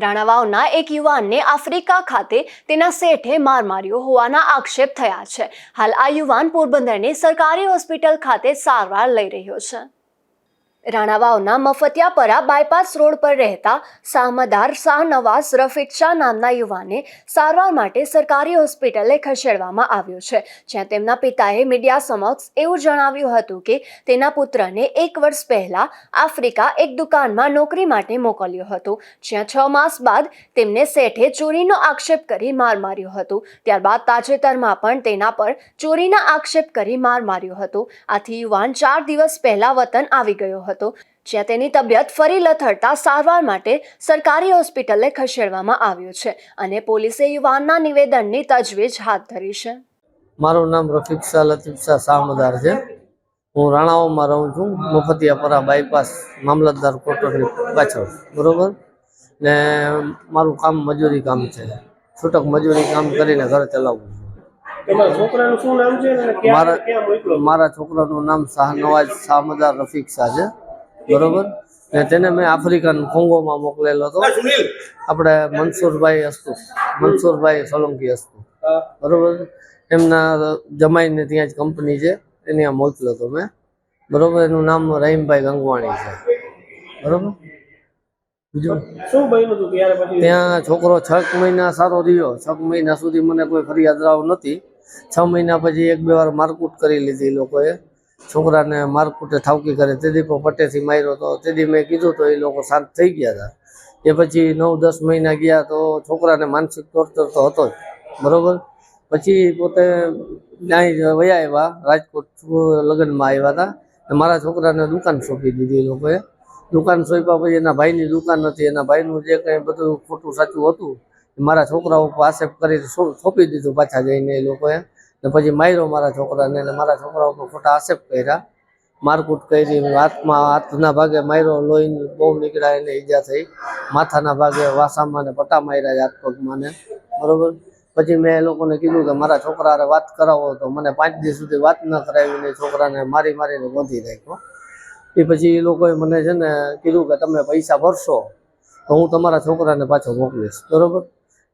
રાણાવાવના એક યુવાનને આફ્રિકા ખાતે તેના શેઠે માર માર્યો હોવાના આક્ષેપ થયા છે। હાલ આ યુવાન પોરબંદરની સરકારી હોસ્પિટલ ખાતે સારવાર લઈ રહ્યો છે। રાણાવાવના મફતિયાપરા બાયપાસ રોડ પર રહેતા સાહમદાર શાહનવાઝ રફીક શાહ નામના યુવાનને સારવાર માટે સરકારી હોસ્પિટલે ખસેડવામાં આવ્યો છે, જ્યાં તેમના પિતાએ મીડિયા સમક્ષ એવું જણાવ્યું હતું કે તેના પુત્રને 1 વર્ષ પહેલા આફ્રિકા એક દુકાનમાં નોકરી માટે મોકલ્યો હતો, જ્યાં 6 માસ બાદ તેમને શેઠે ચોરીનો આક્ષેપ કરી માર માર્યો હતો। ત્યારબાદ તાજેતરમાં પણ તેના પર ચોરીના આક્ષેપ કરી માર માર્યો હતો। આથી યુવાન 4 દિવસ પહેલા વતન આવી ગયો હતો, જ્યાં તેની તબિયત ફરી લથડતા સારવાર માટે સરકારી હોસ્પિટલે ખસેડવામાં આવ્યો છે અને પોલીસે યુવાનના નિવેદનની તજવીજ હાથ ધરી છે। મારું નામ રફીક શાહ લતીફ શાહ સામદાર છે। હું રાણાવાવમાં રહું છું, મફતિયાપરા બાયપાસ મામલતદાર કોટરની પાછળ, બરોબર ને મારું કામ મજૂરી કામ છે, છૂટક મજૂરી કામ કરીને ઘર ચલાવું છું। મારા છોકરાનું નામ શાહનવાઝ શાહમદાર રફીક શાહ છે, બરોબર ને તેને મેં આફ્રિકન કોંગોમાં મોકલેલો હતો। આપણે મનસુરભાઈ સોલંકી હસ્તુ, બરોબર એમના જમાઈને ત્યાં જ કંપની છે, એને ત્યાં મોકલ્યો હતો મેં, બરોબર। એનું નામ રહીમભાઈ ગંગવાણી છે, બરોબર। બીજું ત્યાં છોકરો 6 મહિના સારો રહ્યો, 6 મહિના સુધી મને કોઈ ફરિયાદ રાવ નથી। 6 મહિના પછી 1-2 વાર મારકૂટ કરી લીધી લોકોએ, છોકરાને મારકૂટે ઠાવકી કરે, તેથી પણ પટ્ટેથી માર્યો હતો, તેથી મેં કીધું તો એ લોકો શાંત થઈ ગયા હતા। એ પછી 9-10 મહિના ગયા તો છોકરાને માનસિક ટોર્ચર તો હતો જ, બરોબર। પછી પોતે ત્યાં વયા આવ્યા, રાજકોટ લગ્નમાં આવ્યા હતા, મારા છોકરાને દુકાન સોંપી દીધી એ લોકોએ। દુકાન સોંપ્યા પછી એના ભાઈની દુકાન હતી, એના ભાઈનું જે કંઈ બધું ખોટું સાચું હતું મારા છોકરા ઉપર આક્ષેપ કરી સોંપી દીધું પાછા જઈને એ લોકોએ, ને પછી માર્યો મારા છોકરાને, અને મારા છોકરા ઉપર ખોટા આક્ષેપ કર્યા, મારકૂટ કરી, હાથના ભાગે માર્યો, લોહી બહુ નીકળ્યા, એને ઈજા થઈ, માથાના ભાગે વાસામાં ને પટ્ટા માર્યા હાથ પગમાં ને, બરોબર। પછી મેં એ લોકોને કીધું કે મારા છોકરા વાત કરાવો, તો મને 5 દિવસ સુધી વાત ન કરાવીને છોકરાને મારીને ગોંધી રાખ્યો। એ પછી એ લોકોએ મને છે ને કીધું કે તમે પૈસા ભરશો તો હું તમારા છોકરાને પાછો મોકલીશ, બરોબર।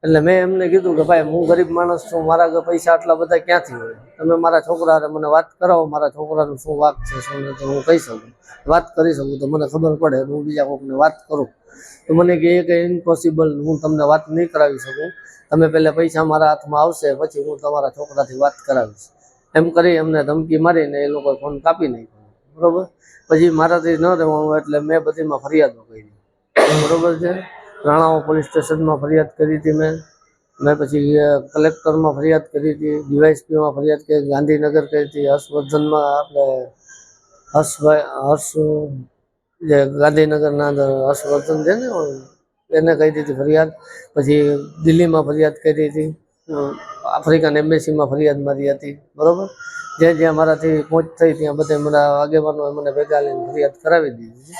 એટલે મેં એમને કીધું કે ભાઈ હું ગરીબ માણસ છું, મારા પૈસા આટલા બધા ક્યાંથી હોય, તમે મારા છોકરાને મને વાત કરાવો, મારા છોકરાનું શું વાક છે શું નથી હું કહી શકું, વાત કરી શકું તો મને ખબર પડે, હું બીજા કોઈકને વાત કરું તો મને કે એ કંઈ ઇમ્પોસિબલ, હું તમને વાત નહીં કરાવી શકું, તમે પહેલાં પૈસા મારા હાથમાં આવશે પછી હું તમારા છોકરાથી વાત કરાવીશ, એમ કરી એમને ધમકી મારીને એ લોકોએ ફોન કાપી નાખ્યો, બરોબર। પછી મારાથી ન રહેવાનું એટલે મેં બધીમાં ફરિયાદો કરી, બરોબર છે। રાણાવાવ પોલીસ સ્ટેશનમાં ફરિયાદ કરી હતી મેં પછી કલેક્ટરમાં ફરિયાદ કરી હતી, ડીવાયએસપીમાં ફરિયાદ કરી, ગાંધીનગર કરી હતી, હર્ષવર્ધનમાં આપણે હર્ષ જે ગાંધીનગરના અંદર હર્ષવર્ધન છે ને એને કહી દીધી ફરિયાદ, પછી દિલ્હીમાં ફરિયાદ કરી હતી, આફ્રિકન એમ્બેસીમાં ફરિયાદ મારી હતી, બરોબર। જ્યાં મારાથી પહોંચ થઈ ત્યાં બધે મારા આગેવાનોએ મને ભેગા લઈને ફરિયાદ કરાવી દીધી।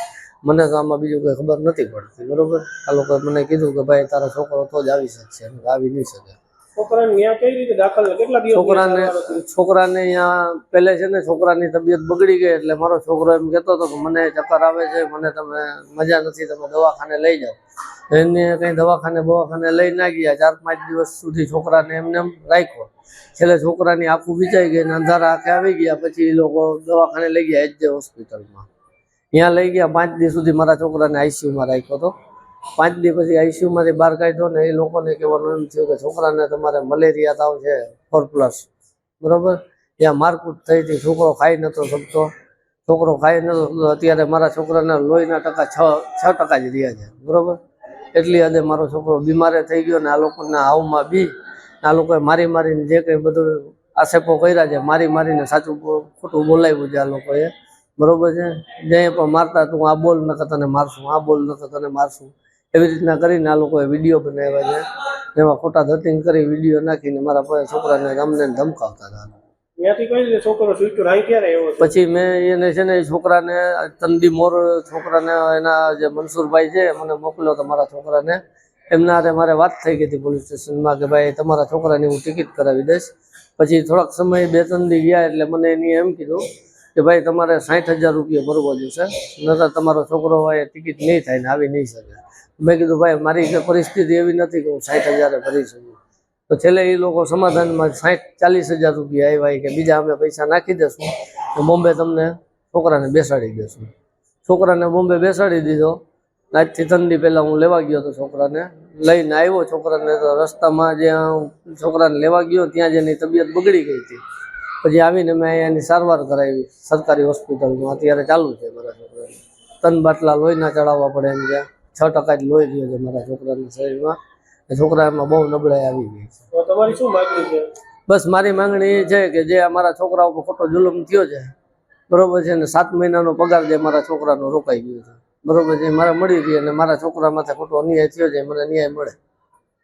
મને તો આમાં બીજું કંઈ ખબર નથી પડતી, બરોબર। આ લોકોએ મને કીધું કે ભાઈ તારો છોકરો તો જ આવી શકશે, આવી નહીં શકે। છોકરાને અહીંયા પહેલે છે ને છોકરાની તબિયત બગડી ગઈ એટલે મારો છોકરો એમ કહેતો હતો કે મને ચક્કર આવે છે, મને તમે મજા નથી, તમે દવાખાને લઈ જાઓ। એને કંઈ દવાખાને લઈ ના ગયા, 4-5 દિવસ સુધી છોકરાને એમને એમ રાખ્યો, છેલ્લે છોકરાની આંખું વિચાઈ ગઈ ને અંધારા આંખે આવી ગયા, પછી એ લોકો દવાખાને લઈ ગયા HJ હોસ્પિટલમાં, ત્યાં લઈ ગયા। 5 દિવસ સુધી મારા છોકરાને આઈસીયુમાં રાખ્યો હતો, 5 દિવસ પછી આઈસીયુમાંથી બહાર કાઢ્યો ને એ લોકોને કહેવાનું એમ થયું કે છોકરાને તમારે મલેરિયા તાવ છે 4+, બરોબર। ત્યાં મારકૂટ થઈ હતી, છોકરો ખાઈ નહોતો શકતો, અત્યારે મારા છોકરાના લોહીના ટકા 6% જ રહ્યા છે, બરોબર। એટલી હદે મારો છોકરો બીમારે થઈ ગયો ને આ લોકોના હાવમાં બી આ લોકોએ મારીને જે કંઈ બધું આક્ષેપો કર્યા છે, મારીને સાચું ખોટું બોલાવ્યું છે આ લોકોએ, બરોબર છે। જ્યાં પણ મારતા તું આ બોલ નકર તને મારશું, આ બોલ નકર તને મારશું, એવી રીતના કરીને આ લોકોએ વિડીયો બનાવ્યા છે, જેમાં ખોટા ધતિંગ કરી વિડીયો નાખીને મારા છોકરાને અમને ધમકાવતા હતા। પછી મેં એને છે ને છોકરાને તંદી મોર છોકરાને એના જે મનસુરભાઈ છે મને મોકલ્યો તો મારા છોકરાને, એમના હારે મારે વાત થઈ ગઈ હતી પોલીસ સ્ટેશનમાં કે ભાઈ તમારા છોકરાની હું ટિકિટ કરાવી દઈશ। પછી થોડાક સમય 2-3 દી ગયા એટલે મને એની એમ કીધું કે ભાઈ તમારે 60,000 રૂપિયા ભરવો જોશે, નકર તમારો છોકરો હોય ટિકિટ નહીં થાય ને આવી નહીં શકે। મેં કીધું ભાઈ મારી પરિસ્થિતિ એવી નથી કે હું 60,000 ભરી શકું. તો છેલ્લે એ લોકો સમાધાનમાં 40,000 રૂપિયા આવ્યા કે બીજા અમે પૈસા નાખી દેશું તો બોમ્બે તમને છોકરાને બેસાડી દેશું. છોકરાને બોમ્બે બેસાડી દીધો. આજથી 3 દી પહેલાં હું લેવા ગયો હતો, છોકરાને લઈને આવ્યો. છોકરાને તો રસ્તામાં જ્યાં છોકરાને લેવા ગયો ત્યાં જ એની તબિયત બગડી ગઈ હતી. પછી આવીને મેં અહીંયા એની સારવાર કરાવી સરકારી હોસ્પિટલમાં. અત્યારે ચાલુ છે મારા છોકરાને. 3 બાટલા લોહીના ચડાવવા પડે એમ, જ્યાં 6% જ લોહી રહ્યો છે મારા છોકરાના શરીરમાં. છોકરામાં બહુ નબળાઈ આવી ગઈ છે. તો તમારી શું માંગણી છે? બસ મારી માંગણી એ છે કે જે અમારા છોકરા ઉપર ખોટો જુલમ થયો છે, બરોબર છે, ને 7 મહિનાનો પગાર જે મારા છોકરાનો રોકાઈ ગયો છે, બરોબર છે, મારે મળી રહી અને મારા છોકરા માથે ખોટો અન્યાય થયો છે મને ન્યાય મળે.